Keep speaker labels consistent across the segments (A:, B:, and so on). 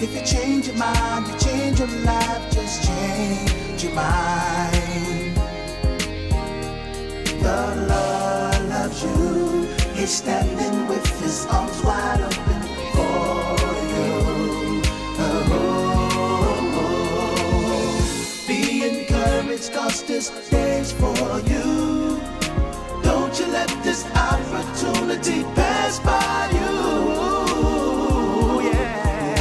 A: If you change your mind, you change your life, just change your mind. The Lord loves you. He's standing with his arms wide open for you. Be encouraged, cause this day's for you. Don't you let this opportunity pass by you. Yeah.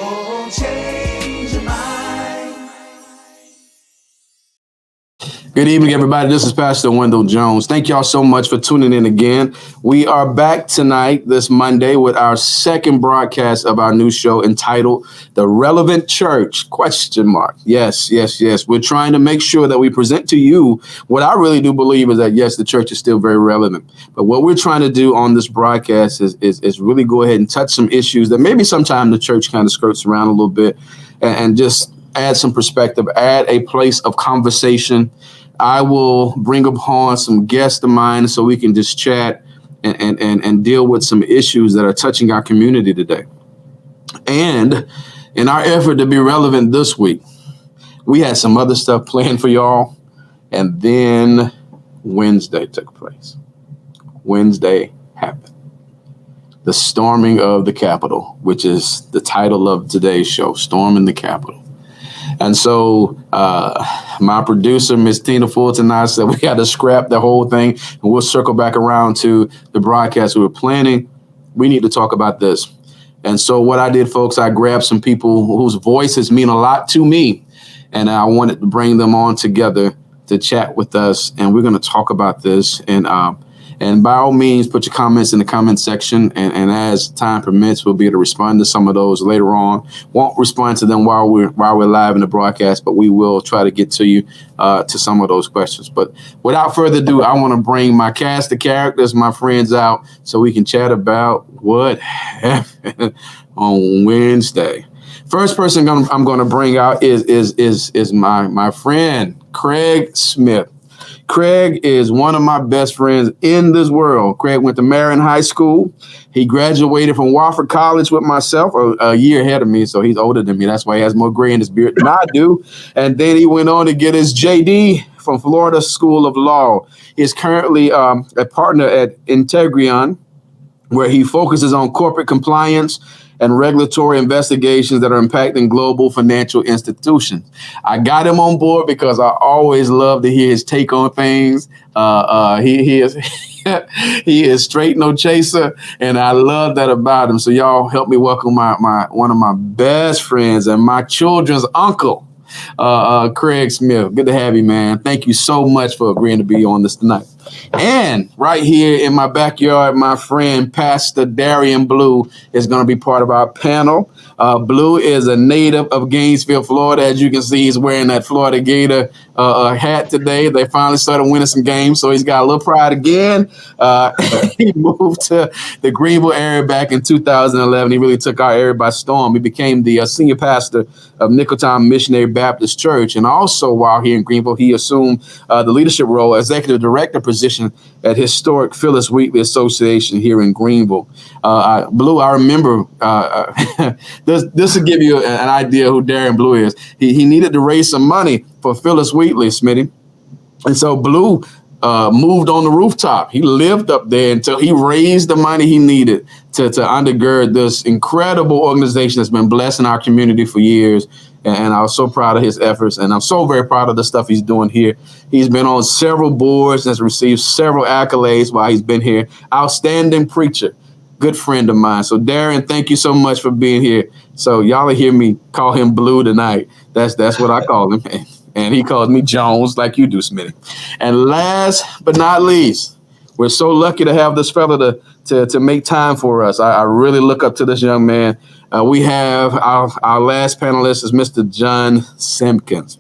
A: Oh, change your mind.
B: Good evening, everybody. This is Pastor Wendell Jones. Thank y'all so much for tuning in again. We are back tonight, this Monday, with our second broadcast of our new show entitled The Relevant Church, ? Yes. We're trying to make sure that we present to you what I really do believe is that, yes, the church is still very relevant. But what we're trying to do on this broadcast is really go ahead and touch some issues that maybe sometime the church kind of skirts around a little bit and just add some perspective, add a place of conversation. I will bring upon some guests of mine so we can just chat and deal with some issues that are touching our community today. And in our effort to be relevant this week, we had some other stuff planned for y'all. And then Wednesday took place. Wednesday happened. The storming of the Capitol, which is the title of today's show, Storming the Capitol. And so my producer, Miss Tina Fulton, and I said we got to scrap the whole thing and we'll circle back around to the broadcast we were planning. We need to talk about this. And so what I did, folks, I grabbed some people whose voices mean a lot to me. And I wanted to bring them on together to chat with us. And we're going to talk about this. And by all means, put your comments in the comment section. And as time permits, we'll be able to respond to some of those later on. Won't respond to them while we're live in the broadcast, but we will try to get to you to some of those questions. But without further ado, I want to bring my cast of characters, my friends out, so we can chat about what happened on Wednesday. First person I'm going to bring out is my friend, Craig Smith. Craig is one of my best friends in this world. Craig went to Marion High School. He graduated from Wofford College with myself, a year ahead of me, so he's older than me. That's why he has more gray in his beard than I do. And then he went on to get his JD from Florida School of Law. He's currently a partner at lntegreon, where he focuses on corporate compliance and regulatory investigations that are impacting global financial institutions. I got him on board because I always love to hear his take on things. He is he is straight, no chaser, and I love that about him. So y'all help me welcome my one of my best friends and my children's uncle, Craig Smith. Good to have you, man. Thank you so much for agreeing to be on this tonight. And right here in my backyard, my friend, Pastor Darian Blue, is going to be part of our panel. Blue is a native of Gainesville, Florida. As you can see, he's wearing that Florida Gator hat today. They finally started winning some games, so he's got a little pride again. He moved to the Greenville area back in 2011. He really took our area by storm. He became the senior pastor of Nicholtown Missionary Baptist Church. And also, while here in Greenville, he assumed the leadership role, executive director position at historic Phyllis Wheatley Association here in Greenville. Blue, I remember, this will give you an idea who Darian Blue is. He needed to raise some money for Phyllis Wheatley, Smitty. And so Blue moved on the rooftop. He lived up there until he raised the money he needed to undergird this incredible organization that's been blessing our community for years. And I was so proud of his efforts, and I'm so very proud of the stuff he's doing here. He's been on several boards and has received several accolades while he's been here. Outstanding preacher, good friend of mine. So Darian, thank you so much for being here. So y'all will hear me call him Blue tonight. That's what I call him. And he calls me Jones, like you do, Smitty. And last but not least, we're so lucky to have this fella to make time for us. I really look up to this young man. We have our last panelist is Mr. John Simpkins.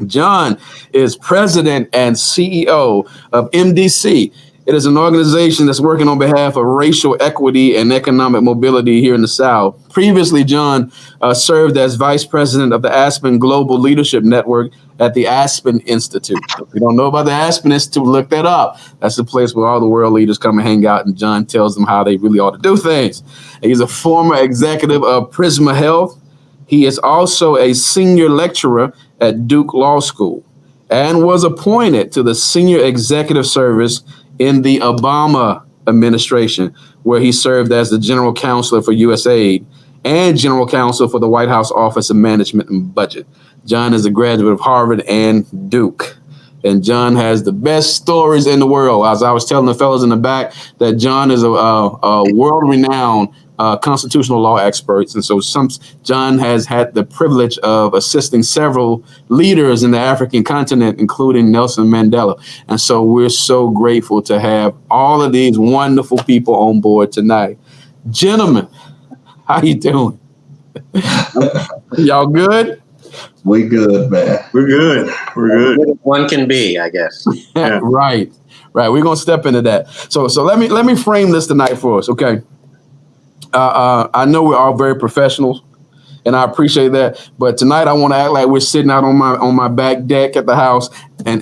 B: John is president and CEO of MDC. It is an organization that's working on behalf of racial equity and economic mobility here in the South. Previously, John served as vice president of the Aspen Global Leadership Network at the Aspen Institute. If you don't know about the Aspen Institute, look that up. That's the place where all the world leaders come and hang out, and John tells them how they really ought to do things. He's a former executive of Prisma Health. He is also a senior lecturer at Duke Law School and was appointed to the Senior Executive Service in the Obama administration, where he served as the general counselor for USAID and general counsel for the White House Office of Management and Budget. John is a graduate of Harvard and Duke. And John has the best stories in the world. As I was telling the fellas in the back, that John is a world-renowned constitutional law expert. And so John has had the privilege of assisting several leaders in the African continent, including Nelson Mandela. And so we're so grateful to have all of these wonderful people on board tonight. Gentlemen, how you doing? Y'all good?
C: We good, man.
D: We're good. We're good.
E: One can be, I guess.
B: Yeah. Right. We're gonna step into that. So let me frame this tonight for us, okay? I know we're all very professionals, and I appreciate that. But tonight I want to act like we're sitting out on my back deck at the house, and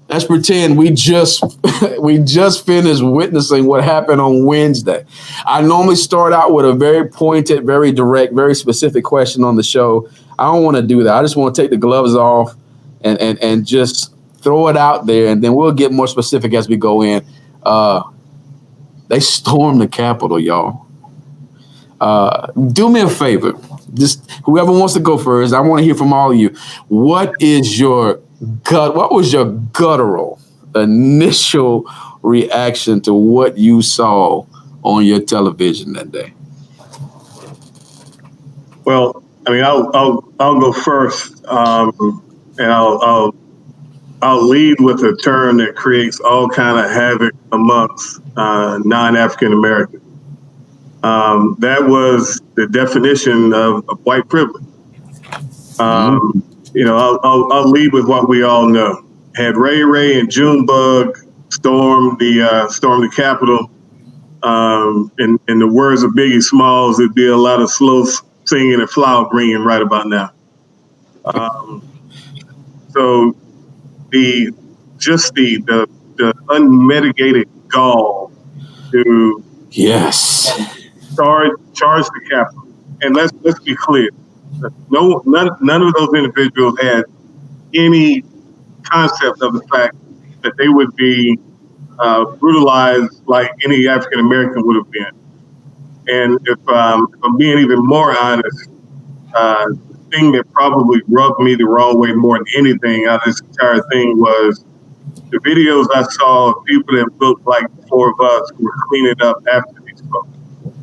B: let's pretend we just finished witnessing what happened on Wednesday. I normally start out with a very pointed, very direct, very specific question on the show. I don't want to do that. I just want to take the gloves off and just throw it out there, and then we'll get more specific as we go in. They stormed the Capitol, y'all. Do me a favor. Just whoever wants to go first, I want to hear from all of you. What was your guttural initial reaction to what you saw on your television that day?
D: Well, I mean, I'll go first, and I'll lead with a term that creates all kind of havoc amongst non-African Americans. That was the definition of white privilege. You know, I'll lead with what we all know. Had Ray and Junebug stormed the Capitol, in the words of Biggie Smalls, it'd be a lot of slow singing and flower bringing right about now. So the unmitigated gall to charge the Capitol, and let's be clear. None of those individuals had any concept of the fact that they would be brutalized like any African American would have been. And if I'm being even more honest, the thing that probably rubbed me the wrong way more than anything out of this entire thing was the videos I saw of people that looked like the four of us who were cleaning up after these folks.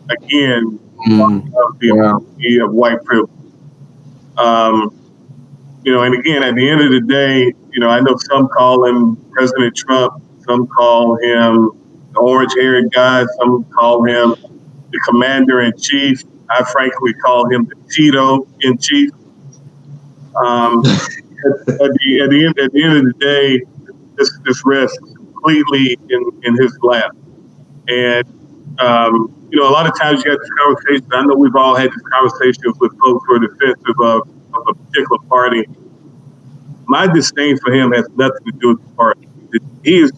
D: Again, the of white privilege. You know, and again, at the end of the day, you know, I know some call him President Trump, some call him the orange-haired guy, some call him the commander-in-chief. I frankly call him the Tito-in-chief. At the end of the day, this rests completely in his lap. And you know, a lot of times you have this conversation. I know we've all had these conversations with folks who are defensive of a particular party. My disdain for him has nothing to do with the party. He is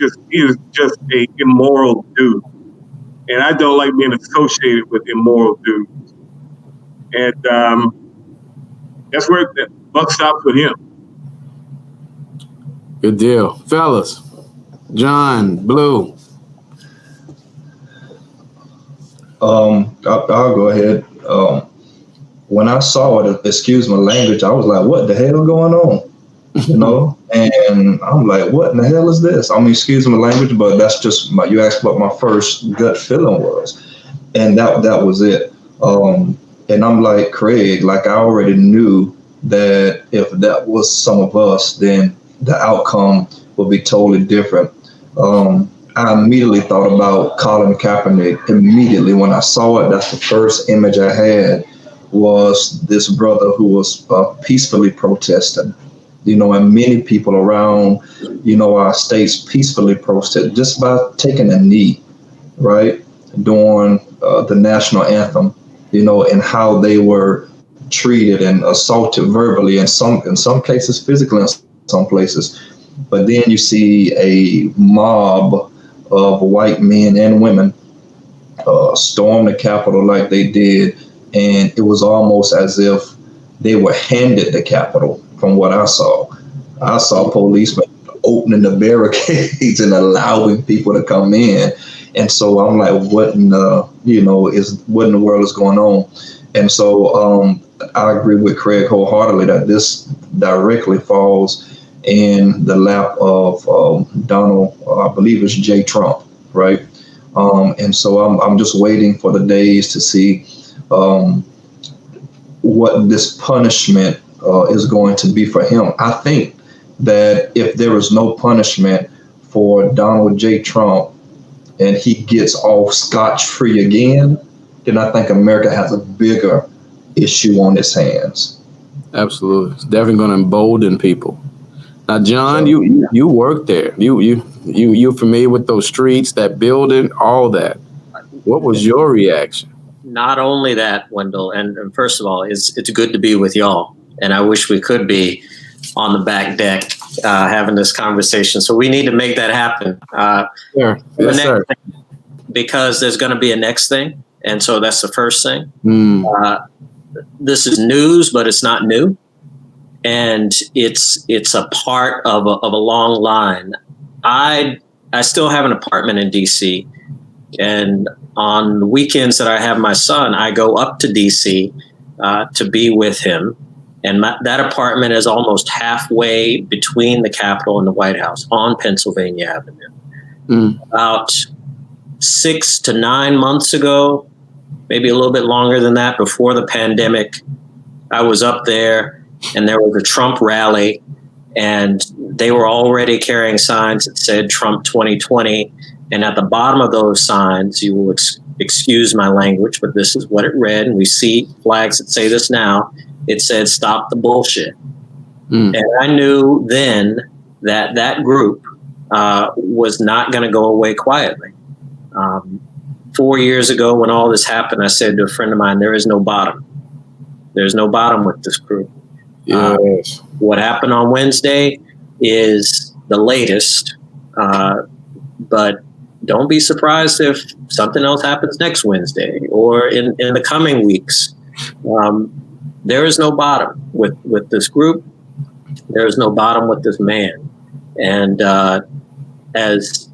D: just a immoral dude, and I don't like being associated with immoral dudes. And that's where the buck stops with him.
B: Good deal, fellas. John, Blue.
C: I'll go ahead. When I saw it, excuse my language, I was like, what the hell going on? You know? And I'm like, what in the hell is this? I mean, excuse my language, but that's just you asked what my first gut feeling was. And that was it. And I'm like, Craig, like I already knew that if that was some of us, then the outcome would be totally different. I immediately thought about Colin Kaepernick. Immediately when I saw it, that's the first image I had was this brother who was peacefully protesting. and many people around, our states peacefully protested just by taking a knee, right, during the national anthem, and how they were treated and assaulted verbally, in some cases physically, in some places. But then you see a mob of white men and women storm the Capitol like they did, and it was almost as if they were handed the Capitol. From what I saw policemen opening the barricades and allowing people to come in. And so I'm like, what in the world is going on? And so I agree with Craig wholeheartedly that this directly falls in the lap of Donald, I believe it's J. Trump, right? And so I'm just waiting for the days to see what this punishment is going to be for him. I think that if there is no punishment for Donald J. Trump and he gets off scotch-free again, then I think America has a bigger issue on its hands.
B: Absolutely. It's definitely going to embolden people. Now, John, you work there. You're familiar with those streets, that building, all that. What was your reaction?
E: Not only that, Wendell, and first of all, it's good to be with y'all. And I wish we could be on the back deck having this conversation. So we need to make that happen.
B: Sure. Yes, sir.
E: Because there's going to be a next thing. And so that's the first thing. This is news, but it's not new. And it's a part of a long line. I still have an apartment in DC, and on the weekends that I have my son, I go up to DC to be with him. And that apartment is almost halfway between the Capitol and the White House on Pennsylvania Avenue. About 6 to 9 months ago, maybe a little bit longer than that, before the pandemic, I was up there. And there was a Trump rally, and they were already carrying signs that said Trump 2020. And at the bottom of those signs, you will excuse my language, but this is what it read. And we see flags that say this now. It said, "Stop the bullshit." And I knew then that group was not going to go away quietly. 4 years ago, when all this happened, I said to a friend of mine, there is no bottom. There's no bottom with this group.
B: Yes.
E: What happened on Wednesday is the latest, but don't be surprised if something else happens next Wednesday or in the coming weeks. There is no bottom with this group. There is no bottom with this man. And as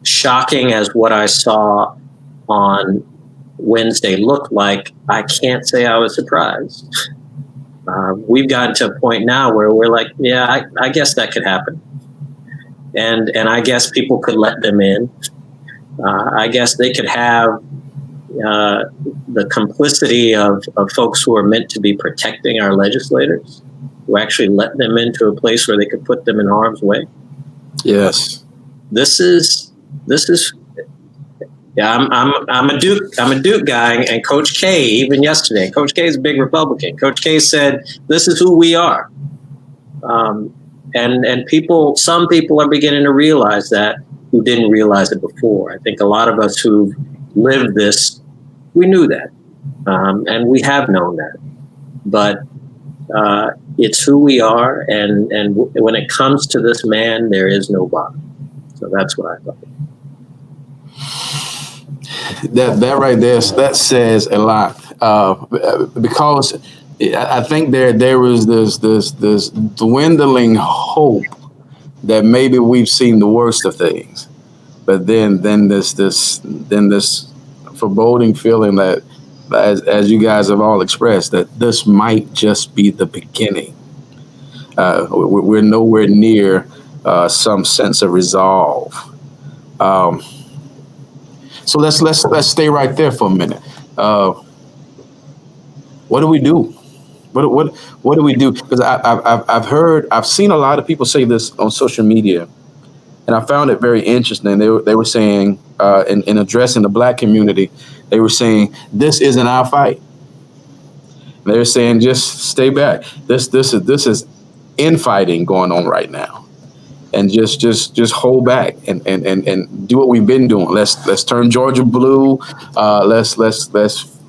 E: shocking as what I saw on Wednesday looked like, I can't say I was surprised. We've gotten to a point now where we're like, yeah, I guess that could happen. And I guess people could let them in. I guess they could have the complicity of folks who are meant to be protecting our legislators, who actually let them into a place where they could put them in harm's way.
B: Yes.
E: This is yeah, I'm a Duke guy, and Coach K, even yesterday, Coach K is a big Republican. Coach K said, "This is who we are," and some people are beginning to realize that who didn't realize it before. I think a lot of us who've lived this, we knew that, and we have known that, but it's who we are, and when it comes to this man, there is no bottom. So that's what I thought.
B: That right there, that says a lot, because I think there was this dwindling hope that maybe we've seen the worst of things, but then this foreboding feeling that, as you guys have all expressed, that this might just be the beginning. We're nowhere near some sense of resolve. So let's stay right there for a minute. What do we do? What do we do? Because I've seen a lot of people say this on social media, and I found it very interesting. They were saying in addressing the Black community, they were saying this isn't our fight. They're saying just stay back. This is infighting going on right now, and just hold back and do what we've been doing. Let's turn Georgia blue. Let's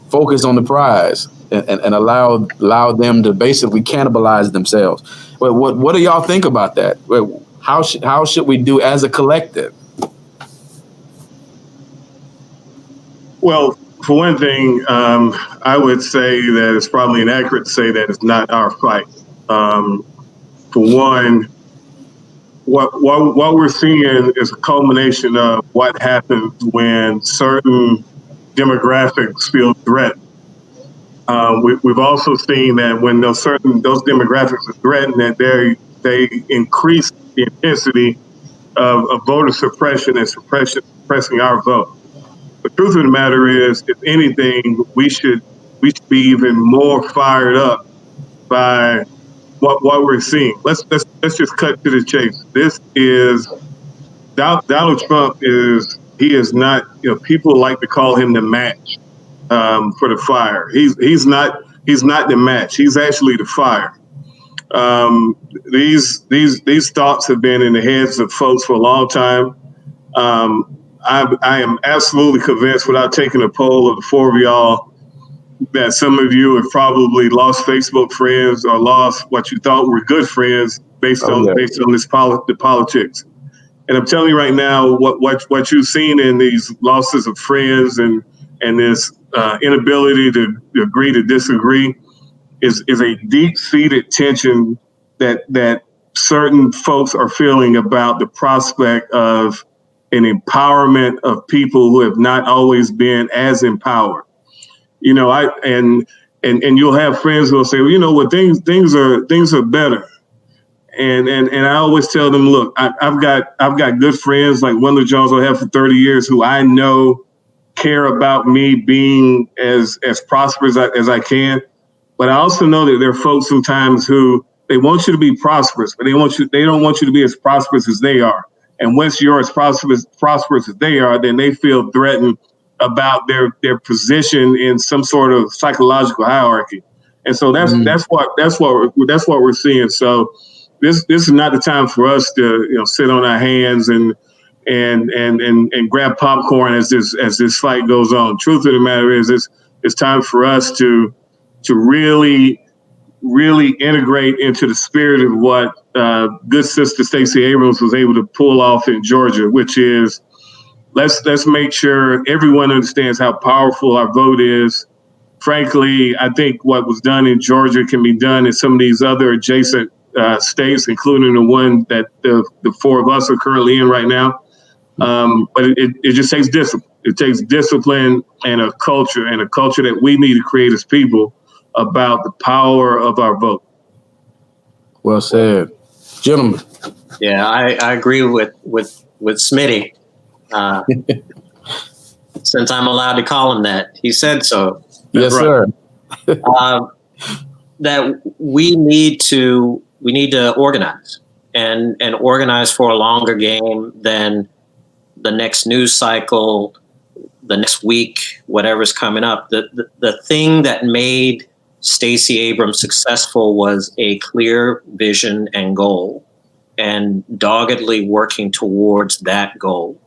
B: focus on the prize and allow them to basically cannibalize themselves. But what do y'all think about that? How should we do as a collective?
D: Well, for one thing, I would say that it's probably inaccurate to say that it's not our fight. For one, what we're seeing is a culmination of what happens when certain demographics feel threatened. We've also seen that when those demographics are threatened, that they increase the intensity of voter suppression and suppressing our vote. The truth of the matter is, if anything, we should be even more fired up by what we're seeing. Let's just cut to the chase. This is Donald Trump is not, people like to call him the match for the fire. He's not the match. He's actually the fire. These thoughts have been in the heads of folks for a long time. I am absolutely convinced, without taking a poll of the four of y'all, that some of you have probably lost Facebook friends or lost what you thought were good friends based on the politics. And I'm telling you right now, what you've seen in these losses of friends and this inability to agree to disagree is a deep-seated tension that certain folks are feeling about the prospect of an empowerment of people who have not always been as empowered. And you'll have friends who will say, well, things are better. And I always tell them, look, I've got good friends like Wendell Jones I have for 30 years who I know care about me being as prosperous as I can. But I also know that there are folks sometimes who they want you to be prosperous, but they don't want you to be as prosperous as they are. And once you're as prosperous as they are, then they feel threatened about their position in some sort of psychological hierarchy. And so that's what we're seeing. So this is not the time for us to sit on our hands and grab popcorn as this fight goes on. Truth of the matter is, it's time for us to really integrate into the spirit of what good Sister Stacey Abrams was able to pull off in Georgia, which is let's make sure everyone understands how powerful our vote is. Frankly, I think what was done in Georgia can be done in some of these other adjacent states, including the one that the four of us are currently in right now. But it just takes discipline. It takes discipline and a culture that we need to create as people about the power of our vote.
B: Well said, gentlemen.
E: Yeah, I agree with Smitty. Since I'm allowed to call him that, he said so.
B: Yes,
D: right.
B: Sir.
E: That we need to organize and organize for a longer game than the next news cycle, the next week, whatever's coming up. The thing that made Stacey Abrams successful was a clear vision and goal, and doggedly working towards that goal.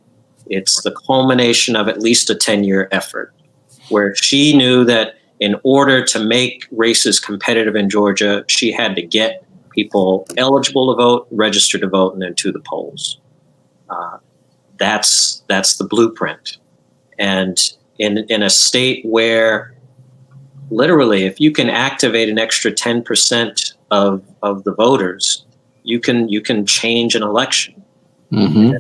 E: It's the culmination of at least a 10-year effort, where she knew that in order to make races competitive in Georgia, she had to get people eligible to vote, registered to vote, and then to the polls. That's the blueprint. And in a state where literally, if you can activate an extra 10% of the voters, you can change an election.
B: Mm-hmm.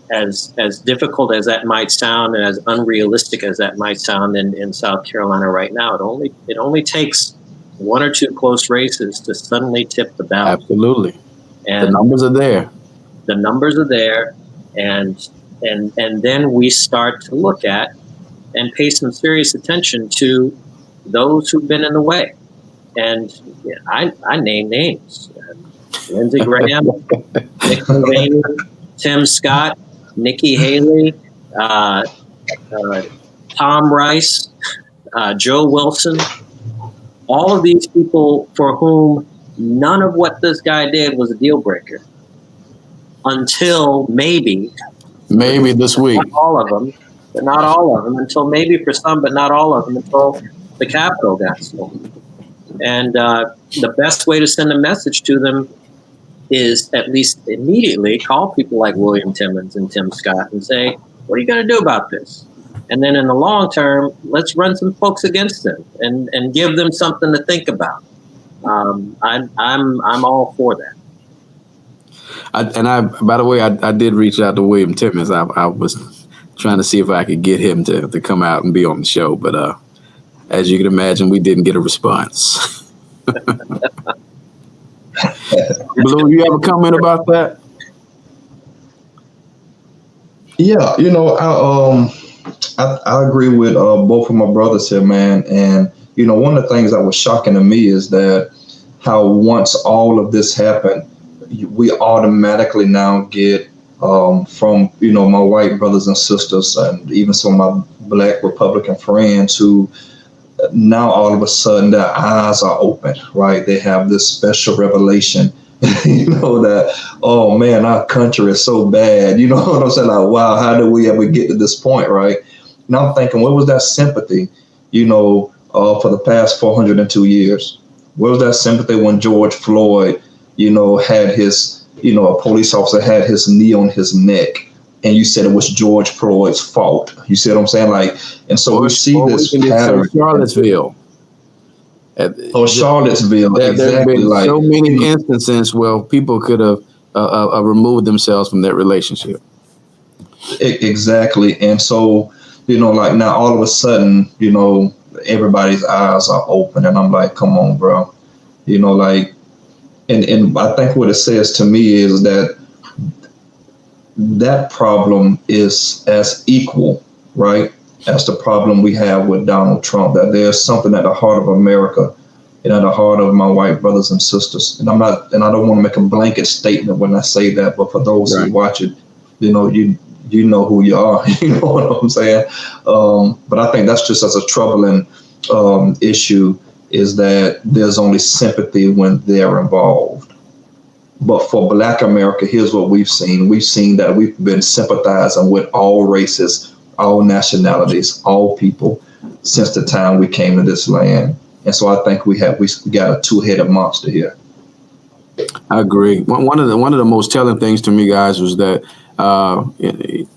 E: As difficult as that might sound, and as unrealistic as that might sound in South Carolina right now, it only takes one or two close races to suddenly tip the balance.
B: Absolutely,
E: and
B: the numbers are there.
E: The numbers are there, and then we start to look at and pay some serious attention to those who've been in the way. And I name names: Lindsey Graham, Nick Mulvaney, Tim Scott, Nikki Haley, Tom Rice, Joe Wilson, all of these people for whom none of what this guy did was a deal breaker until maybe
B: this week.
E: Not all of them, but not all of them, until maybe for some, but not all of them, until the Capitol got stolen. And the best way to send a message to them is at least immediately call people like William Timmons and Tim Scott and say, what are you going to do about this? And then in the long term, let's run some folks against them and give them something to think about. I'm all for that.
B: By the way, I did reach out to William Timmons. I was trying to see if I could get him to come out and be on the show, but as you can imagine, we didn't get a response. Blue, you have a comment about that?
C: Yeah, I agree with both of my brothers here, man. And one of the things that was shocking to me is that how once all of this happened, we automatically now get from my white brothers and sisters, and even some of my Black Republican friends who now all of a sudden their eyes are open, right? They have this special revelation, that, oh man, our country is so bad. You know what I'm saying? Like, wow, how did we ever get to this point, right? And I'm thinking, what was that sympathy, for the past 402 years? Where was that sympathy when George Floyd, had his, a police officer had his knee on his neck, and you said it was George Floyd's fault? You see what I'm saying? Like, and so we see this pattern.
B: Charlottesville.
C: Charlottesville,
B: There's
C: exactly.
B: been so many instances where people could have removed themselves from that relationship.
C: Exactly. And so, like now all of a sudden, everybody's eyes are open, and I'm like, come on, bro. Like, and I think what it says to me is that problem is as equal, right, as the problem we have with Donald Trump, that there's something at the heart of America and at the heart of my white brothers and sisters. And I don't want to make a blanket statement when I say that, but for those who watch it, you know who you are, you know what I'm saying? But I think that's just as a troubling issue, is that there's only sympathy when they're involved. But for Black America, here's what we've seen. We've seen that we've been sympathizing with all races, all nationalities, all people since the time we came to this land. And so I think we got a two-headed monster here.
B: I agree. One of the most telling things to me, guys, was that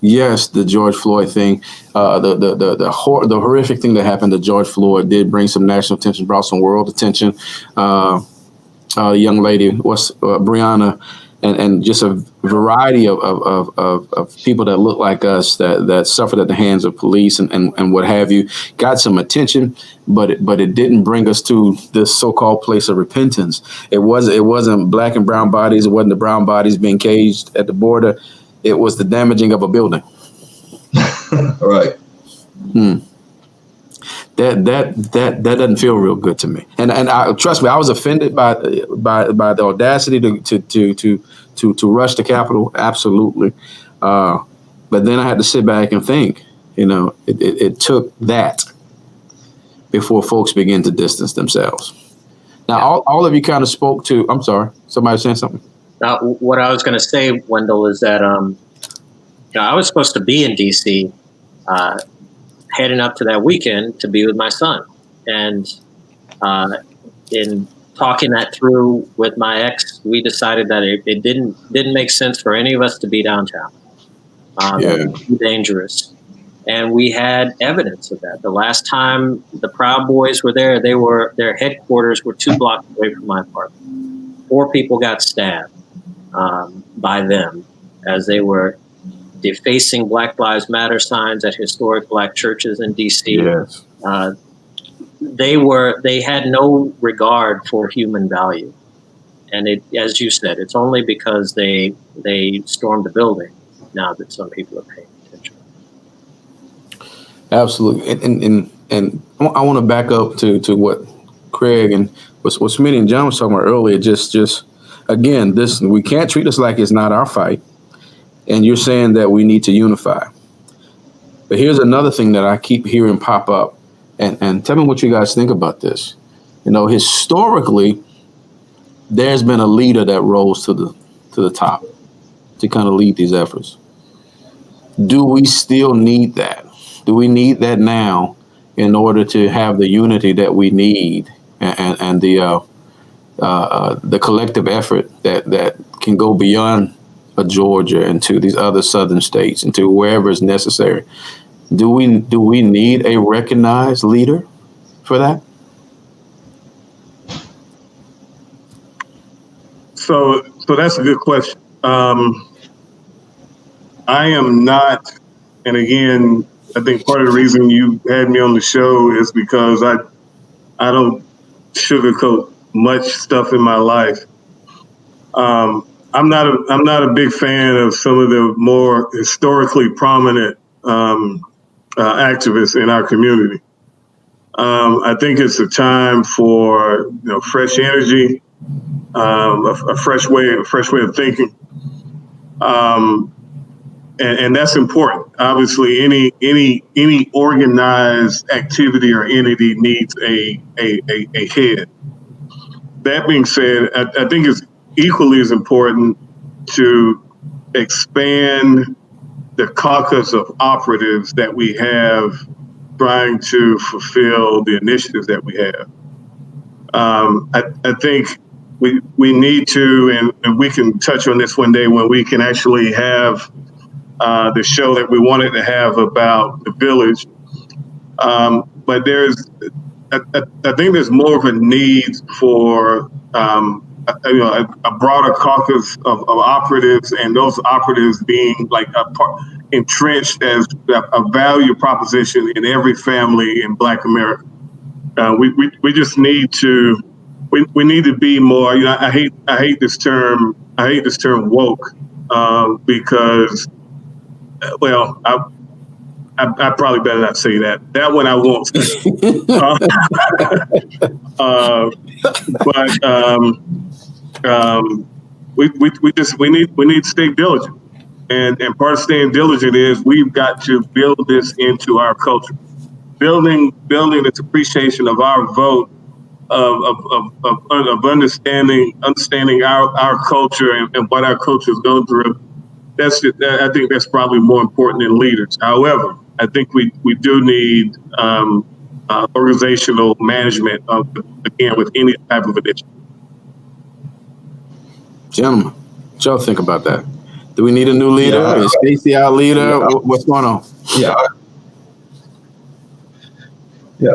B: yes, the George Floyd thing, the horrific thing that happened to George Floyd did bring some national attention, brought some world attention. Young lady, Brianna, and just a variety of people that look like us that suffered at the hands of police and what have you, got some attention, but it didn't bring us to this so-called place of repentance. It wasn't Black and brown bodies. It wasn't the brown bodies being caged at the border. It was the damaging of a building.
C: Right.
B: That doesn't feel real good to me. And trust me, I was offended by the audacity to rush the Capitol. Absolutely. But then I had to sit back and think. It took that before folks begin to distance themselves. Now, all of you kind of spoke to. I'm sorry, somebody was saying something.
E: What I was going to say, Wendell, is that I was supposed to be in D.C. Heading up to that weekend to be with my son, and in talking that through with my ex, we decided that it didn't make sense for any of us to be downtown. It was too dangerous, and we had evidence of that. The last time the Proud Boys were there, their headquarters were 2 blocks away from my apartment. 4 people got stabbed by them as they were defacing Black Lives Matter signs at historic Black churches in D.C.
B: Yes.
E: They had no regard for human value, and as you said, it's only because they stormed the building now that some people are paying attention.
B: Absolutely, and I want to back up to what Craig and what Smitty and John was talking about earlier. Just again, we can't treat this like it's not our fight. And you're saying that we need to unify. But here's another thing that I keep hearing pop up. And tell me what you guys think about this. Historically, there's been a leader that rose to the top to kind of lead these efforts. Do we still need that? Do we need that now in order to have the unity that we need and the collective effort that can go beyond Georgia and to these other southern states and to wherever is necessary? Do we need a recognized leader for that?
D: So that's a good question. I am not, and again, I think part of the reason you had me on the show is because I don't sugarcoat much stuff in my life. I'm not a big fan of some of the more historically prominent activists in our community. I think it's a time for fresh energy, a fresh way of thinking, and that's important. Obviously, any organized activity or entity needs a head. That being said, I think it's equally as important to expand the caucus of operatives that we have trying to fulfill the initiatives that we have. I think we need to, and we can touch on this one day when we can actually have the show that we wanted to have about the village. But I think there's more of a need for a broader caucus of operatives, and those operatives being like entrenched as a value proposition in every family in Black America. We just need to we need to be more. I hate this term. I hate this term woke because I probably better not say that. That one I won't say. We need to stay diligent, and part of staying diligent is we've got to build this into our culture, building this appreciation of our vote, of understanding our culture and what our culture is going through. I think that's probably more important than leaders. However, I think we do need organizational management again with any type of initiative.
B: Gentlemen, what y'all think about that? Do we need a new leader? Is Stacey our leader? What's going on?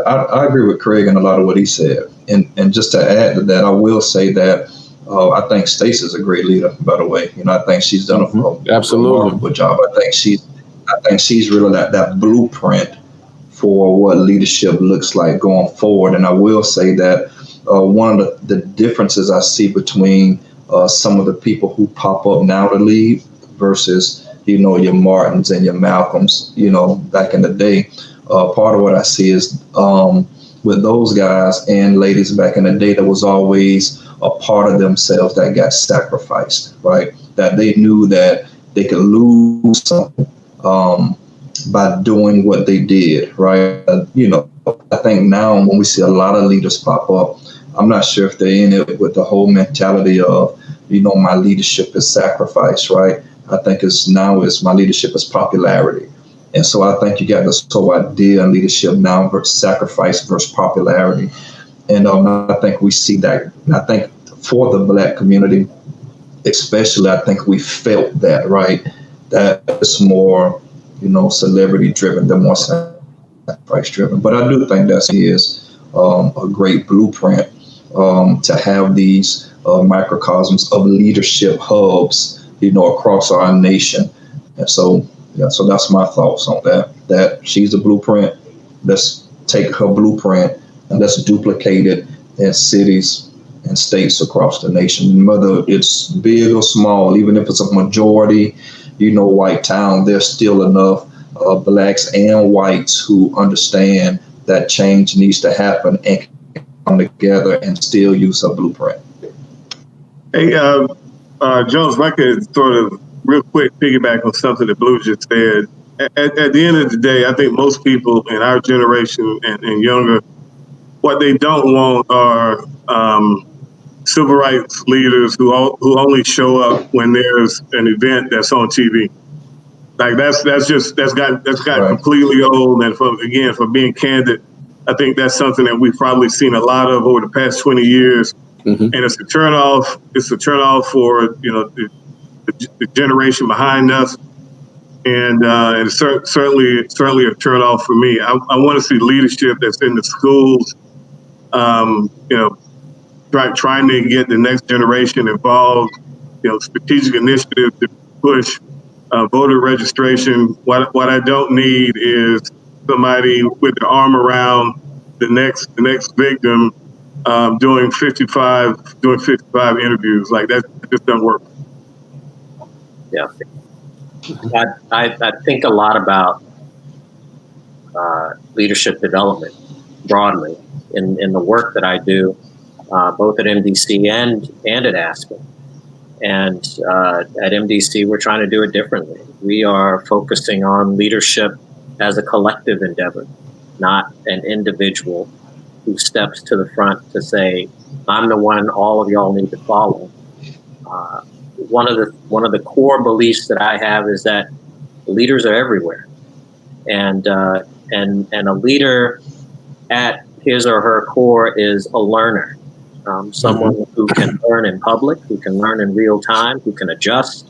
C: I agree with Craig and a lot of what he said. And just to add to that, I will say that I think Stacey's a great leader, by the way. I think she's done a remarkable job. I think she's really that blueprint for what leadership looks like going forward. And I will say that one of the differences I see between some of the people who pop up now to lead versus, your Martins and your Malcolms, back in the day, part of what I see is with those guys and ladies back in the day, there was always a part of themselves that got sacrificed, right? That they knew that they could lose something by doing what they did, right? I think now when we see a lot of leaders pop up, I'm not sure if they're in it with the whole mentality of, my leadership is sacrifice, right? I think it's my leadership is popularity. And so I think you got this whole idea in leadership now versus sacrifice versus popularity. And I think we see that. And I think for the Black community, especially, I think we felt that, right? That it's more, celebrity driven than more sacrifice driven. But I do think that is a great blueprint to have these microcosms of leadership hubs, across our nation. And so that's my thoughts on that she's a blueprint. Let's take her blueprint and let's duplicate it in cities and states across the nation, whether it's big or small, even if it's a majority, white town, there's still enough Blacks and whites who understand that change needs to happen and come together and still use a blueprint.
D: Hey, Jones, if I could sort of real quick piggyback on something that Blue just said. At the end of the day, I think most people in our generation and younger, what they don't want are civil rights leaders who only show up when there's an event that's on TV. Like that's got
C: Right.
D: completely old. And for being candid, I think that's something that we've probably seen a lot of over the past 20 years.
B: Mm-hmm.
D: And it's a turnoff. It's a turnoff for the generation behind us, and it's certainly a turnoff for me. I want to see leadership that's in the schools, trying to get the next generation involved. Strategic initiatives to push voter registration. What I don't need is somebody with their arm around the next victim, doing 55 interviews. Like that just doesn't work.
E: Yeah, I think a lot about leadership development broadly in the work that I do, both at MDC and at Aspen. And at MDC, we're trying to do it differently. We are focusing on leadership as a collective endeavor, not an individual who steps to the front to say, I'm the one all of y'all need to follow. One of the core beliefs that I have is that leaders are everywhere, and a leader at his or her core is a learner, someone who can learn in public, who can learn in real time, who can adjust,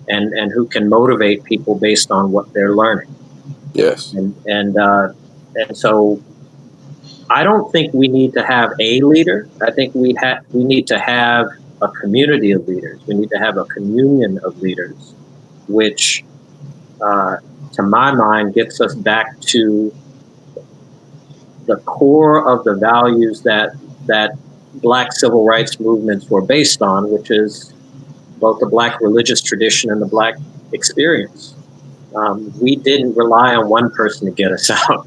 E: and who can motivate people based on what they're learning.
B: Yes,
E: and so I don't think we need to have a leader. I think we need to have a community of leaders. We need to have a communion of leaders, which, to my mind, gets us back to the core of the values that Black civil rights movements were based on, which is both the Black religious tradition and the Black experience. We didn't rely on one person to get us out.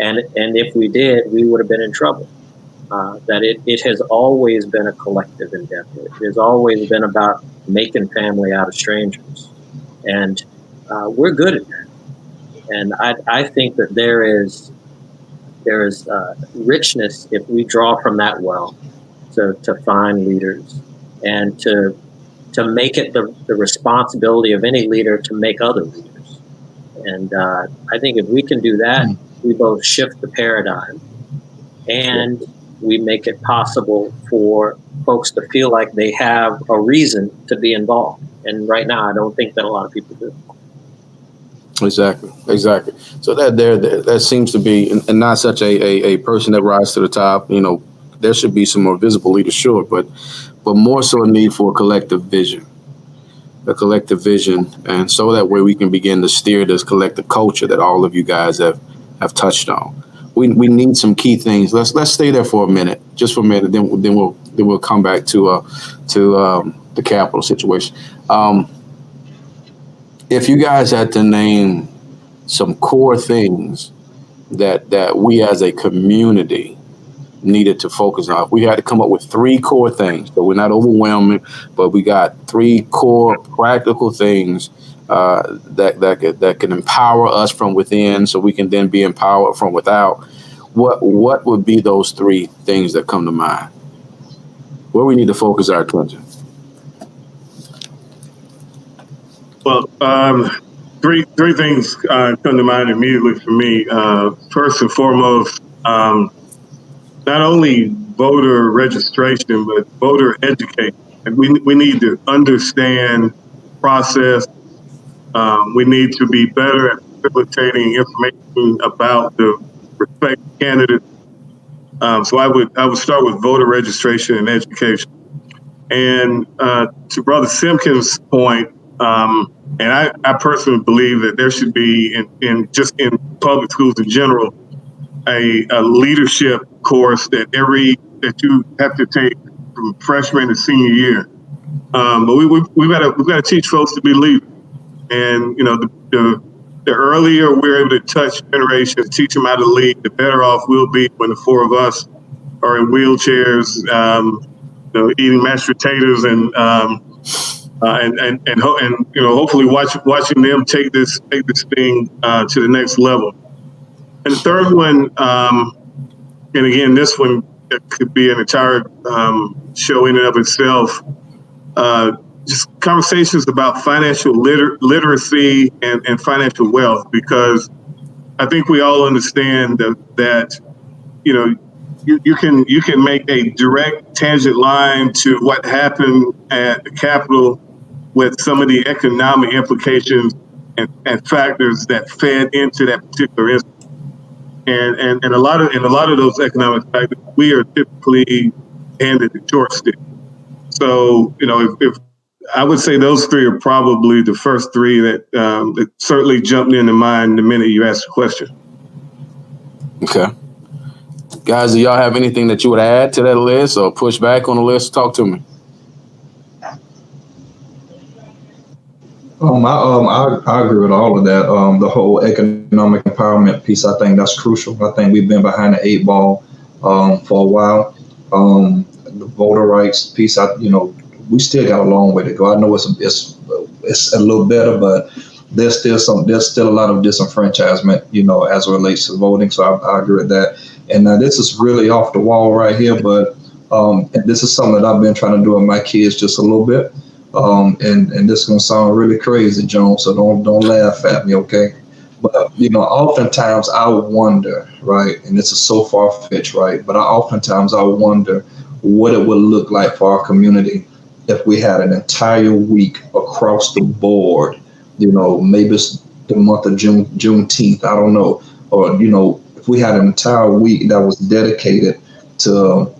E: And if we did, we would have been in trouble. That it has always been a collective endeavor. It has always been about making family out of strangers. And we're good at that. And I think that there is richness if we draw from that well to find leaders and to make it the responsibility of any leader to make other leaders. And I think if we can do that, we both shift the paradigm and we make it possible for folks to feel like they have a reason to be involved. And right now, I don't think that a lot of people do.
B: Exactly. So that seems to be, and not such a person that rises to the top. There should be some more visible leaders, sure, but more so a need for a collective vision, and so that way we can begin to steer this collective culture that all of you guys have touched on. We need some key things. Let's stay there for a minute, just for a minute. Then we'll come back to the Capitol situation. If you guys had to name some core things that we as a community needed to focus on, if we had to come up with 3 core things, so we're not overwhelming, but we got 3 core practical things that can empower us from within, so we can then be empowered from without. What would be those 3 things that come to mind? Where we need to focus our attention?
D: Well, 3 things come to mind immediately for me. First and foremost, not only voter registration, but voter education. And we need to understand the process. We need to be better at facilitating information about the respective candidates. So I would start with voter registration and education. And to Brother Simpkins' point, and I personally believe that there should be in public schools in general a leadership course that you have to take from freshman to senior year. But we've got to teach folks to be leaders, and the earlier we're able to touch generations, teach them how to lead, the better off we'll be when the 4 of us are in wheelchairs, eating mashed potatoes and hopefully watching them take this thing to the next level. And the third one, and again, this one that could be an entire show in and of itself. Just conversations about financial literacy and financial wealth, because I think we all understand that you know, you can make a direct tangent line to what happened at the Capitol with some of the economic implications and factors that fed into that particular instance. And a lot of those economic factors, we are typically handed the short stick. So, if I would say those three are probably the first three that certainly jumped into mind the minute you asked the question.
B: Okay. Guys, do y'all have anything that you would add to that list or push back on the list? Talk to me.
C: I agree with all of that. The whole economic empowerment piece, I think that's crucial. I think we've been behind the 8 ball for a while. The voter rights piece, we still got a long way to go. I know it's a little better, but there's still a lot of disenfranchisement, as it relates to voting. So I agree with that. And this is really off the wall right here, but and this is something that I've been trying to do with my kids just a little bit. And this is gonna sound really crazy, Jones, so don't laugh at me, okay? But oftentimes I wonder, right, and this is so far-fetched, right? But oftentimes I wonder what it would look like for our community if we had an entire week across the board, maybe it's the month of Juneteenth, I don't know, or if we had an entire week that was dedicated to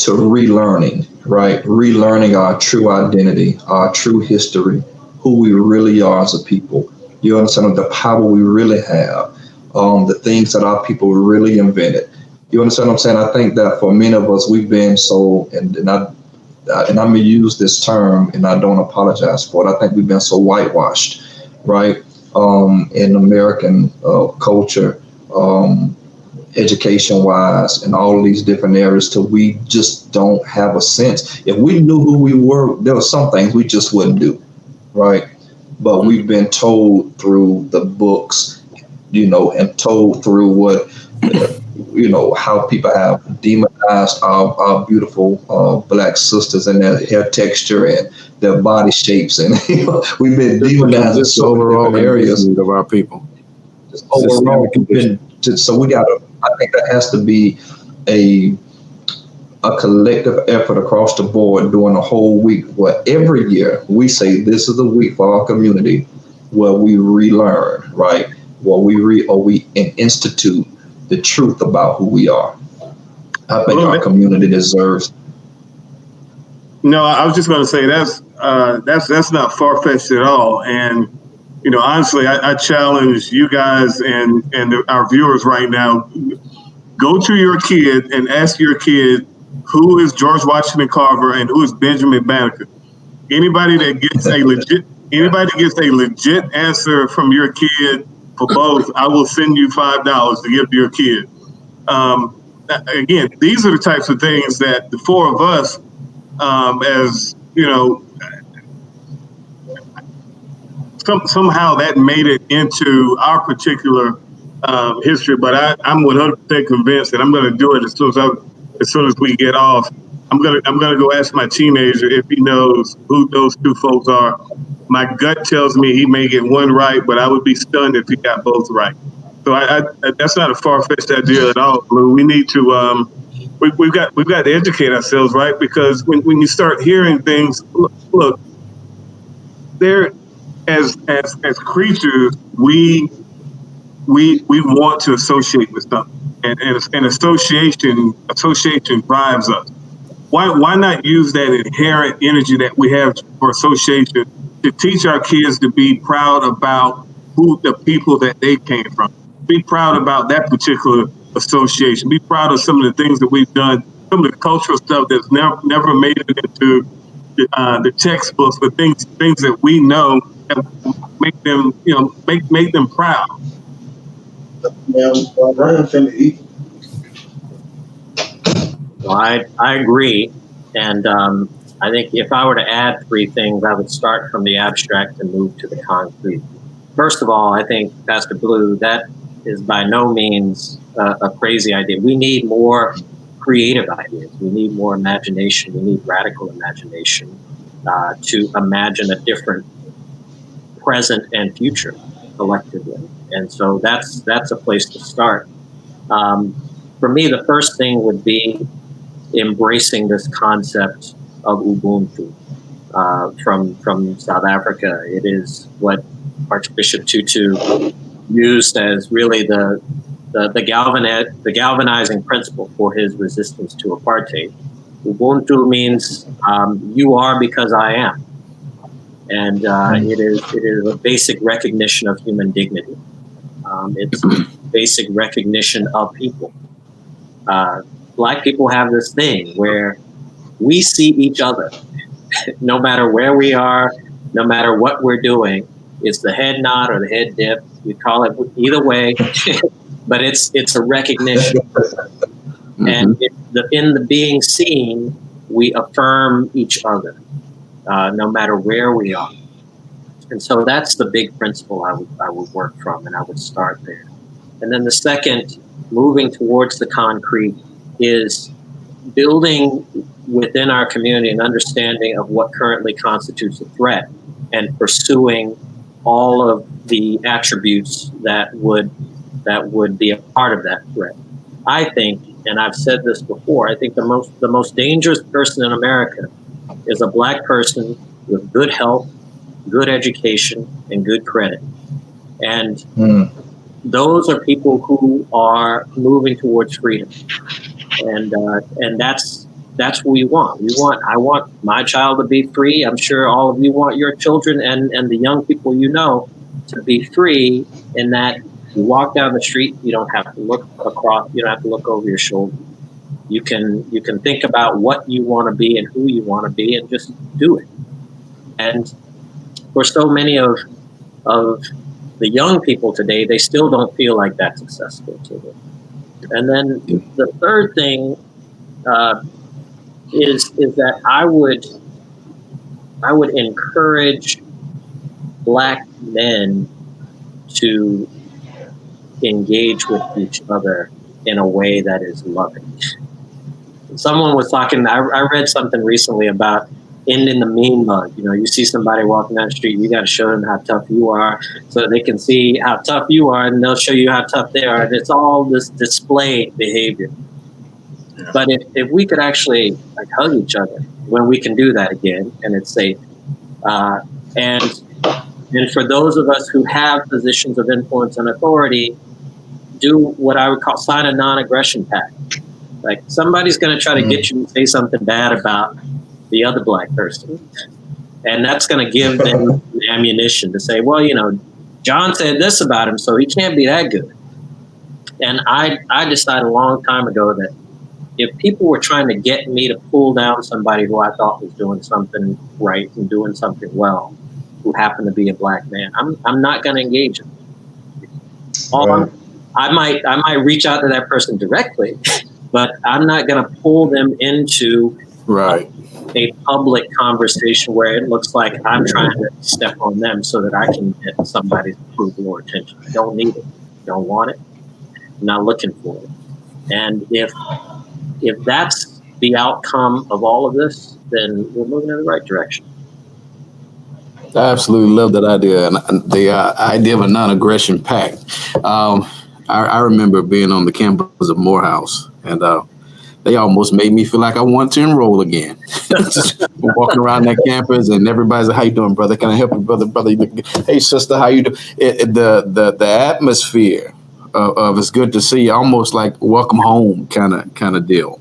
C: relearning, right? Relearning our true identity, our true history, who we really are as a people. You understand the power we really have, the things that our people really invented. You understand what I'm saying? I think that for many of us, we've been so, and I'm going to use this term, and I don't apologize for it. I think we've been so whitewashed, right? In American culture, education-wise, and all of these different areas, till we just don't have a sense. If we knew who we were, there were some things we just wouldn't do, right? But we've been told through the books, and told through what, how people have demonized our beautiful Black sisters and their hair texture and their body shapes, and we've been demonizing so many areas
B: of our people.
C: Just overall, so we got to. I think there has to be a collective effort across the board during the whole week, where every year we say this is the week for our community where we relearn, right? Where we institute the truth about who we are. I think our community deserves.
D: No, I was just going to say that's not far-fetched at all. And honestly, I challenge you guys and our viewers right now. Go to your kid and ask your kid who is George Washington Carver and who is Benjamin Banneker. Anybody gets a legit answer from your kid for both, I will send you $5 to give to your kid. Again, these are the types of things that the four of us, as somehow that made it into our particular history. But I'm 100% convinced, and I'm going to do it as soon as we get off. I'm gonna go ask my teenager if he knows who those two folks are. My gut tells me he may get one right, but I would be stunned if he got both right. So that's not a far-fetched idea at all, Blue. We need to we've got to educate ourselves, right? Because when you start hearing things, look, there as creatures, we want to associate with something, and association drives us. Why not use that inherent energy that we have for association to teach our kids to be proud about who the people that they came from? Be proud about that particular association. Be proud of some of the things that we've done, some of the cultural stuff that's never made it into the textbooks, but things that we know that make them, make them proud.
E: Well, I agree. And I think if I were to add 3 things, I would start from the abstract and move to the concrete. First of all, I think, Pastor Blue, that is by no means a crazy idea. We need more creative ideas. We need more imagination. We need radical imagination to imagine a different present and future collectively. And so that's a place to start. For me, the first thing would be embracing this concept of Ubuntu from South Africa. It is what Archbishop Tutu used as really the galvanizing principle for his resistance to apartheid. Ubuntu means you are because I am, and it is a basic recognition of human dignity. It's a basic recognition of people. Black people have this thing where we see each other, no matter where we are, no matter what we're doing. It's the head nod or the head dip. We call it either way, but it's a recognition. Mm-hmm. And in the being seen, we affirm each other, no matter where we are. And so that's the big principle I would work from, and I would start there. And then the second, moving towards the concrete, is building within our community an understanding of what currently constitutes a threat and pursuing all of the attributes that would be a part of that threat. I think, and I've said this before, I think the most dangerous person in America is a Black person with good health, good education, and good credit. And those are people who are moving towards freedom. And that's what we want. I want my child to be free. I'm sure all of you want your children and the young people you know to be free, in that you walk down the street, you don't have to look across, you don't have to look over your shoulder. You can think about what you want to be and who you want to be and just do it. And for so many of the young people today, they still don't feel like that's accessible to them. And then the third thing is that I would encourage Black men to engage with each other in a way that is loving. Someone was talking, I read something recently about ending the mean mug. You know, you see somebody walking down the street, you got to show them how tough you are so that they can see how tough you are, and they'll show you how tough they are. And it's all this display behavior. Yeah. But if we could actually hug each other when we can do that again, and it's safe, and for those of us who have positions of influence and authority, do what I would call sign a non-aggression pact. Like, somebody's going to try to get you to say something bad about the other Black person, and that's going to give them ammunition to say, well, you know, John said this about him, so he can't be that good. And I decided a long time ago that if people were trying to get me to pull down somebody who I thought was doing something right and doing something well, who happened to be a Black man, I'm not going to engage them. I might reach out to that person directly, but I'm not going to pull them into a public conversation where it looks like I'm trying to step on them so that I can get somebody's approval or attention. I don't need it. Don't want it. I'm not looking for it. And if that's the outcome of all of this, then we're moving in the right direction.
B: I absolutely love that idea, and the idea of a non-aggression pact. I remember being on the campus of Morehouse, and they almost made me feel like I want to enroll again. Just walking around that campus, and everybody's like, "How you doing, brother? Can I help you, brother? Hey, sister, how you doing?" The atmosphere of it's good to see you, almost like welcome home kind of deal,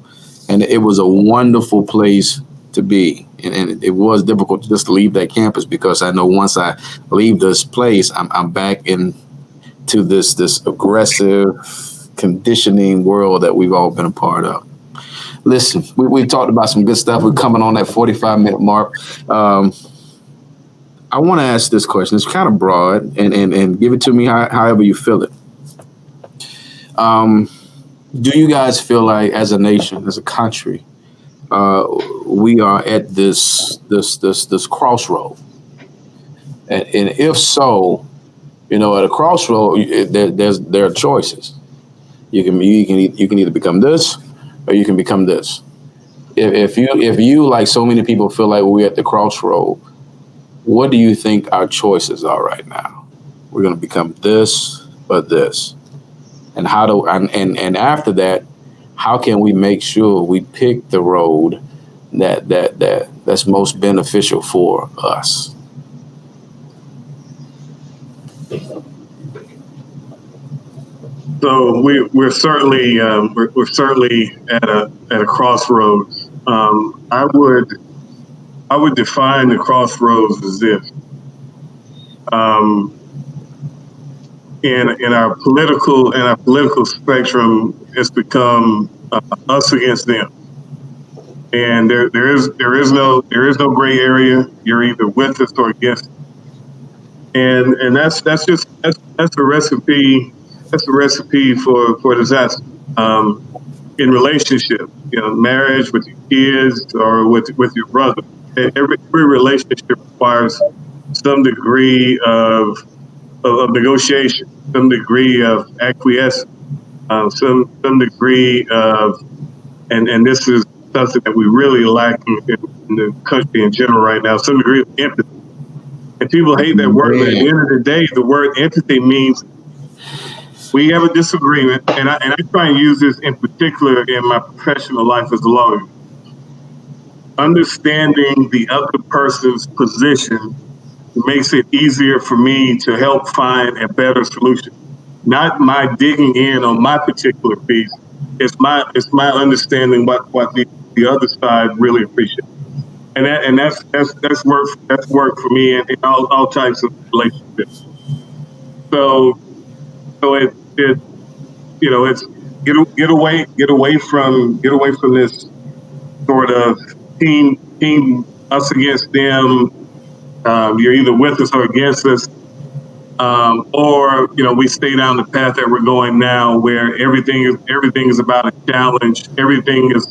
B: and it was a wonderful place to be. And it was difficult just to leave that campus, because I know once I leave this place, I'm back into this aggressive conditioning world that we've all been a part of. Listen, we talked about some good stuff. We're coming on that 45-minute mark. I want to ask this question. It's kind of broad, and give it to me however you feel it. Do you guys feel like, as a nation, as a country, we are at this crossroad? And if so, At a crossroad, there are choices. You can either become this, or you can become this. If you like so many people feel like we're at the crossroad, what do you think our choices are right now? We're going to become this or this, and and after that, how can we make sure we pick the road that's most beneficial for us?
D: So we're certainly we're certainly at a crossroads. I would define the crossroads as this. In our political spectrum, it's become us against them, and there is no gray area. You're either with us or against us. And that's a recipe. That's a recipe for disaster. In relationship, marriage, with your kids, or with your brother. Every relationship requires some degree of negotiation, some degree of acquiescence, some degree of, and this is something that we really lack in the country in general right now, some degree of empathy. And people hate that word, but at the end of the day, the word empathy means we have a disagreement, and I try and use this in particular in my professional life as a lawyer. Understanding the other person's position makes it easier for me to help find a better solution. Not my digging in on my particular piece. It's my understanding what the other side really appreciates. And that's work for me in all types of relationships. So it's get away from this sort of team us against them. You're either with us or against us, or we stay down the path that we're going now, where everything is about a challenge. Everything's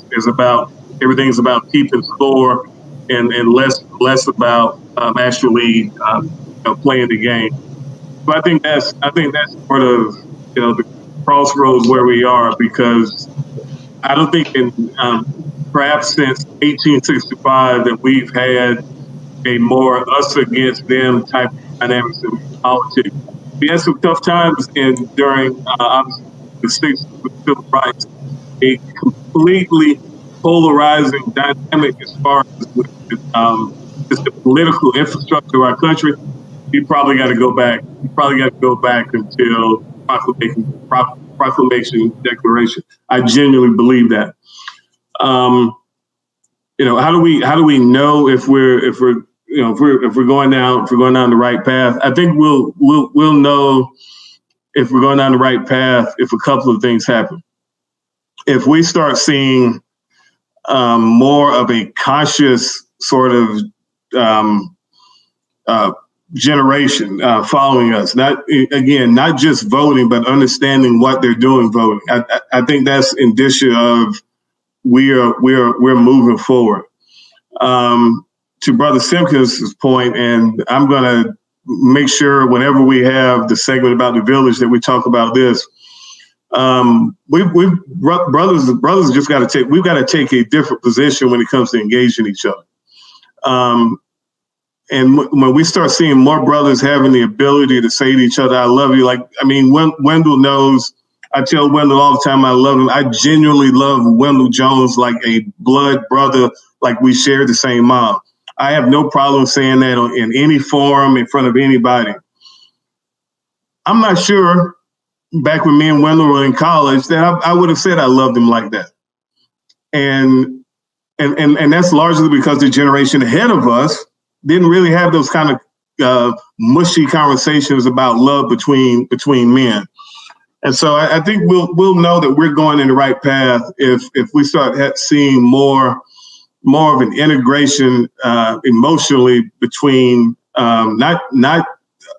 D: about keeping score, and less about actually playing the game. So I think that's sort of the crossroads where we are, because I don't think perhaps since 1865 that we've had a more us against them type of dynamics in politics. We had some tough times during obviously the 60s with civil rights, a completely polarizing dynamic as far as just the political infrastructure of our country. You probably got to go back. You probably got to go back until Proclamation Declaration. I genuinely believe that. How do we know if we're going down the right path? I think we'll know if we're going down the right path if a couple of things happen. If we start seeing more of a conscious sort of generation following us, not just voting, but understanding what they're doing voting. I think that's indicia of we're moving forward. To Brother Simpkins' point, and I'm going to make sure whenever we have the segment about the village that we talk about this. Brothers just got to take. We've got to take a different position when it comes to engaging each other. And when we start seeing more brothers having the ability to say to each other, "I love you," Wendell knows. I tell Wendell all the time I love him. I genuinely love Wendell Jones like a blood brother, like we share the same mom. I have no problem saying that in any forum in front of anybody. I'm not sure back when me and Wendell were in college that I would have said I loved him like that. And that's largely because the generation ahead of us didn't really have those kind of mushy conversations about love between men. And so I think we'll know that we're going in the right path if we start seeing more of an integration emotionally between not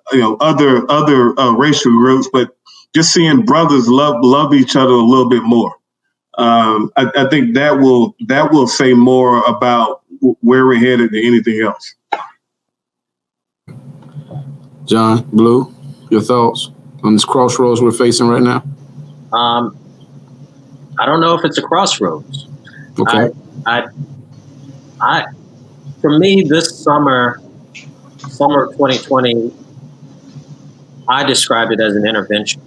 D: other racial groups, but just seeing brothers love each other a little bit more. I think that will say more about where we're headed than anything else.
B: John, Blue, Your thoughts on this crossroads we're facing right now?
E: I don't know if it's a crossroads.
B: Okay.
E: I for me, this summer of 2020, I described it as an intervention.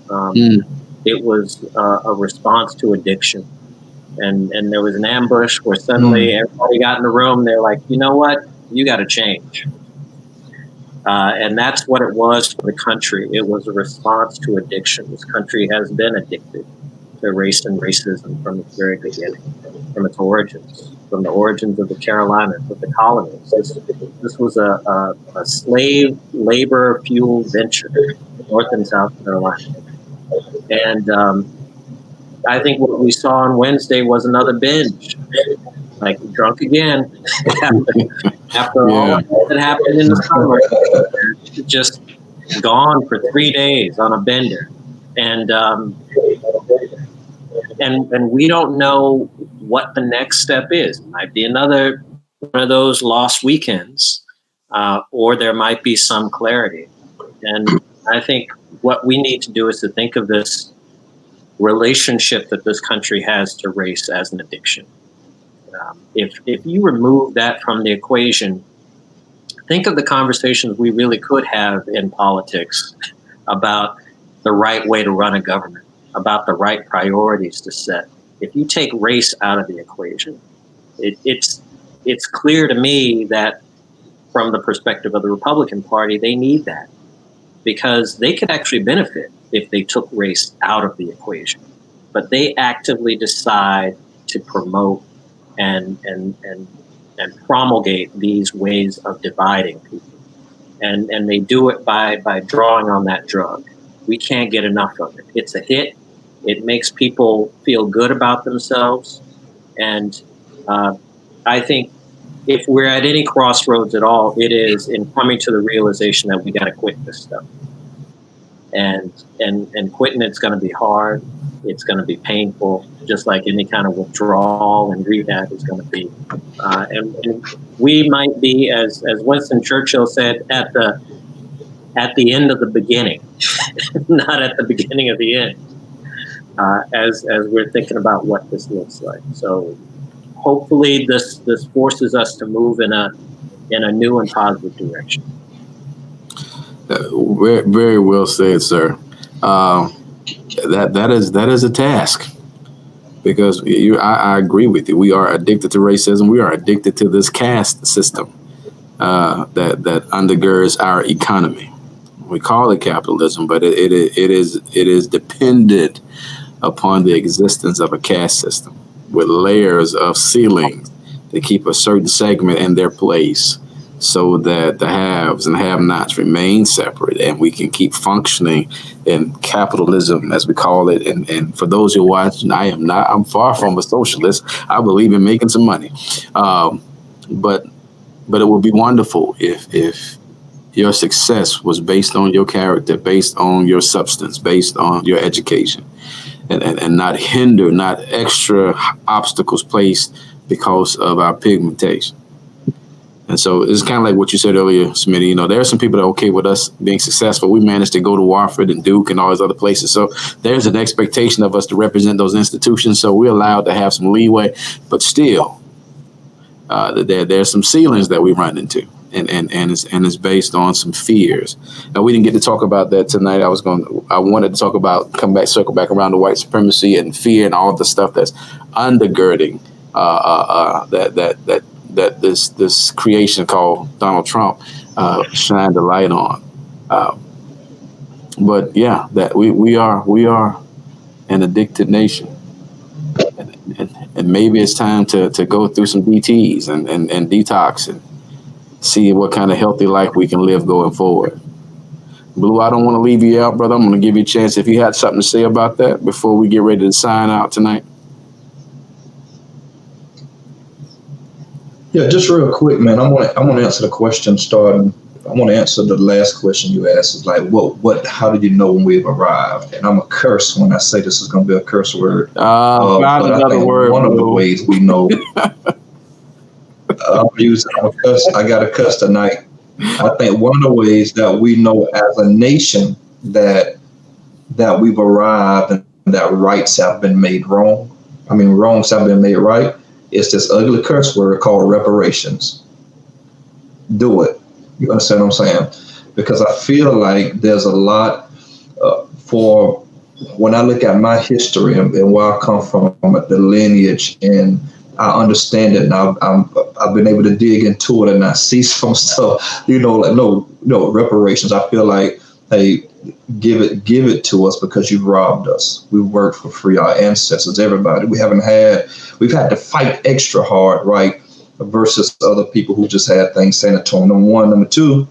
E: It was a response to addiction. And there was an ambush where suddenly everybody got in the room. They're like, you know what? You got to change. And that's what it was for the country. It was a response to addiction. This country has been addicted to race and racism from its very beginning, from its origins, from the origins of the Carolinas, of the colonies. This was a slave labor fueled venture, North and South Carolina. And I think what we saw on Wednesday was another binge, like drunk again after all that happened in the summer, just gone for 3 days on a bender. And we don't know what the next step is. It might be another one of those lost weekends, or there might be some clarity. And I think what we need to do is to think of this relationship that this country has to race as an addiction. If you remove that from the equation, think of the conversations we really could have in politics about the right way to run a government, about the right priorities to set. If you take race out of the equation, it's clear to me that from the perspective of the Republican Party, they need that because they could actually benefit if they took race out of the equation. But they actively decide to promote and promulgate these ways of dividing people. And they do it by drawing on that drug. We can't get enough of it. It's a hit. It makes people feel good about themselves. And I think if we're at any crossroads at all, it is in coming to the realization that we got to quit this stuff. And quitting it's going to be hard. It's going to be painful, just like any kind of withdrawal and rehab is going to be. And we might be, as Winston Churchill said, at the end of the beginning, not at the beginning of the end, as we're thinking about what this looks like. So hopefully this forces us to move in a new and positive direction.
B: Very, very well said, sir. That is a task because I agree with you. We are addicted to racism. We are addicted to this caste system that undergirds our economy. We call it capitalism, but it is dependent upon the existence of a caste system with layers of ceilings to keep a certain segment in their place, so that the haves and have-nots remain separate and we can keep functioning in capitalism, as we call it. And for those who are watching, I'm far from a socialist. I believe in making some money. But it would be wonderful if your success was based on your character, based on your substance, based on your education, and not extra obstacles placed because of our pigmentation. And so it's kind of like what you said earlier, Smitty. There are some people that are okay with us being successful. We managed to go to Wofford and Duke and all these other places. So there's an expectation of us to represent those institutions. So we're allowed to have some leeway. But still, there's some ceilings that we run into. And it's based on some fears. Now, we didn't get to talk about that tonight. I wanted to talk about, circle back around to white supremacy and fear and all the stuff that's undergirding that this creation called Donald Trump shined a light on. But yeah, that we are an addicted nation. And maybe it's time to go through some DTs and detox and see what kind of healthy life we can live going forward. Blue, I don't want to leave you out, brother. I'm going to give you a chance if you had something to say about that before we get ready to sign out tonight.
C: Yeah, just real quick, man. I want to answer the question starting. I want to answer the last question you asked. Is like, what? How do you know when we've arrived? And I'm a curse when I say this is going to be a curse word.
B: But another word.
C: One of the ways we know. I'm a cuss. I got a cuss tonight. I think one of the ways that we know as a nation that we've arrived and that rights have been made wrong, wrongs have been made right, is this ugly curse word called reparations. Do it. You understand what I'm saying? Because I feel like there's a lot for when I look at my history and where I come from, the lineage, and I understand it now. I've been able to dig into it, and I see some stuff, no reparations. I feel like, hey, give it to us because you've robbed us. We worked for free, our ancestors, everybody. We've had to fight extra hard, right? Versus other people who just had things handed to them. Number one. Number two,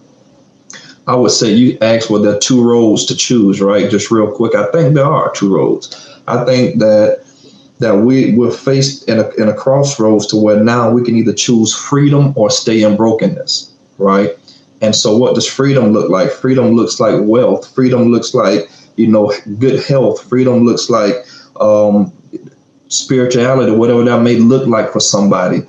C: I would say you asked, well, there are two roads to choose, right? Just real quick, I think there are two roads. I think that we're faced in a crossroads to where now we can either choose freedom or stay in brokenness, right? And so what does freedom look like? Freedom looks like wealth. Freedom looks like, good health. Freedom looks like spirituality, whatever that may look like for somebody.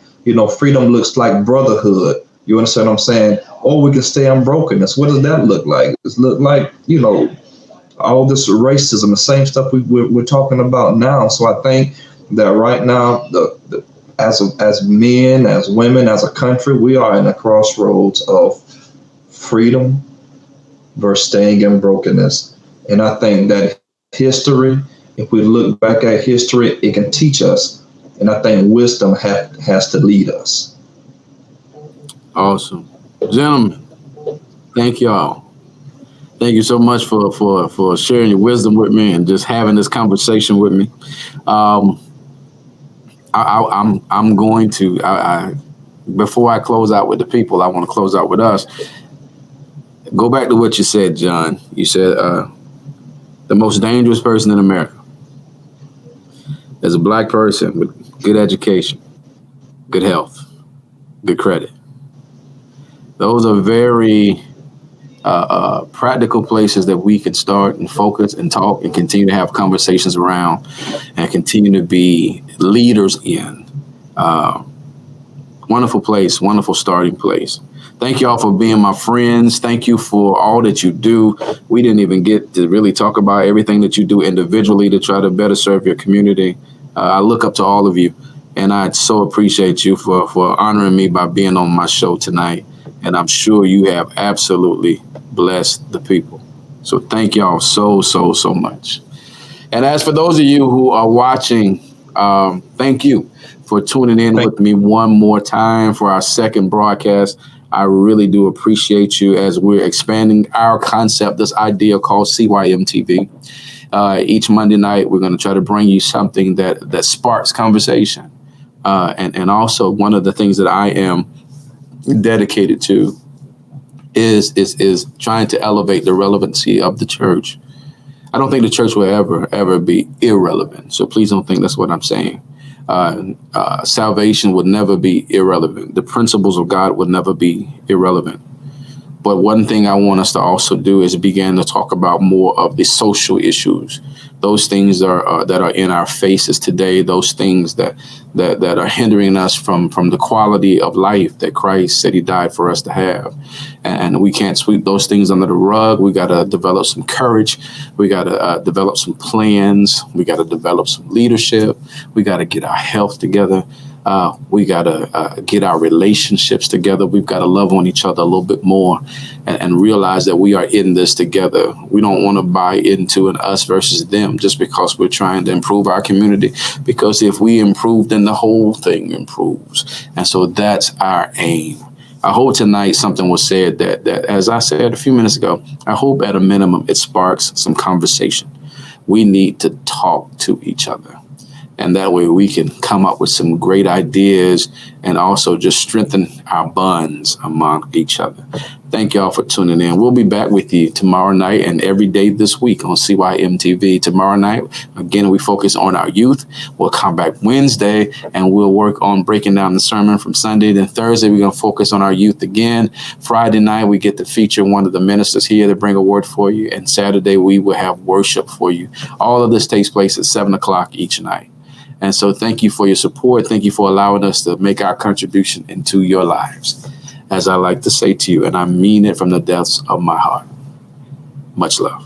C: Freedom looks like brotherhood. You understand what I'm saying? Or we can stay in brokenness. What does that look like? It look like, all this racism, the same stuff we're talking about now. So I think that right now, as men, as women, as a country, we are in a crossroads of freedom versus staying in brokenness. And I think that history, if we look back at history, it can teach us. And I think wisdom has to lead us.
B: Awesome. Gentlemen, thank y'all. Thank you so much for sharing your wisdom with me and just having this conversation with me. I'm going to, before I close out with the people, I want to close out with us. Go back to what you said, John. You said the most dangerous person in America is a black person with good education, good health, good credit. Those are very practical places that we can start and focus and talk and continue to have conversations around and continue to be leaders in. Wonderful place, wonderful starting place. Thank you all for being my friends. Thank you for all that you do. We didn't even get to really talk about everything that you do individually to try to better serve your community. I look up to all of you, and I so appreciate you for honoring me by being on my show tonight. And I'm sure you have absolutely blessed the people. So thank y'all so much. And as for those of you who are watching, thank you for tuning in with me one more time for our second broadcast. I really do appreciate you as we're expanding our concept, this idea called CYM TV. Each Monday night, we're going to try to bring you something that sparks conversation. And also one of the things that I am dedicated to is trying to elevate the relevancy of the church. I don't think the church will ever be irrelevant. So please don't think that's what I'm saying. Salvation would never be irrelevant. The principles of God would never be irrelevant. But one thing I want us to also do is begin to talk about more of the social issues, those things that are in our faces today, those things that are hindering us from the quality of life that Christ said he died for us to have. And we can't sweep those things under the rug. We got to develop some courage. We got to develop some plans. We got to develop some leadership. We got to get our health together. We got to get our relationships together. We've got to love on each other a little bit more and realize that we are in this together. We don't want to buy into an us versus them just because we're trying to improve our community, because if we improve, then the whole thing improves. And so that's our aim. I hope tonight something was said that, as I said a few minutes ago, I hope at a minimum it sparks some conversation. We need to talk to each other. And that way we can come up with some great ideas and also just strengthen our bonds among each other. Thank y'all for tuning in. We'll be back with you tomorrow night and every day this week on CYM TV. Tomorrow night, again, we focus on our youth. We'll come back Wednesday and we'll work on breaking down the sermon from Sunday. Then Thursday, we're going to focus on our youth again. Friday night, we get to feature one of the ministers here to bring a word for you. And Saturday, we will have worship for you. All of this takes place at 7:00 each night. And so thank you for your support. Thank you for allowing us to make our contribution into your lives. as I like to say to you, and I mean it from the depths of my heart. Much love.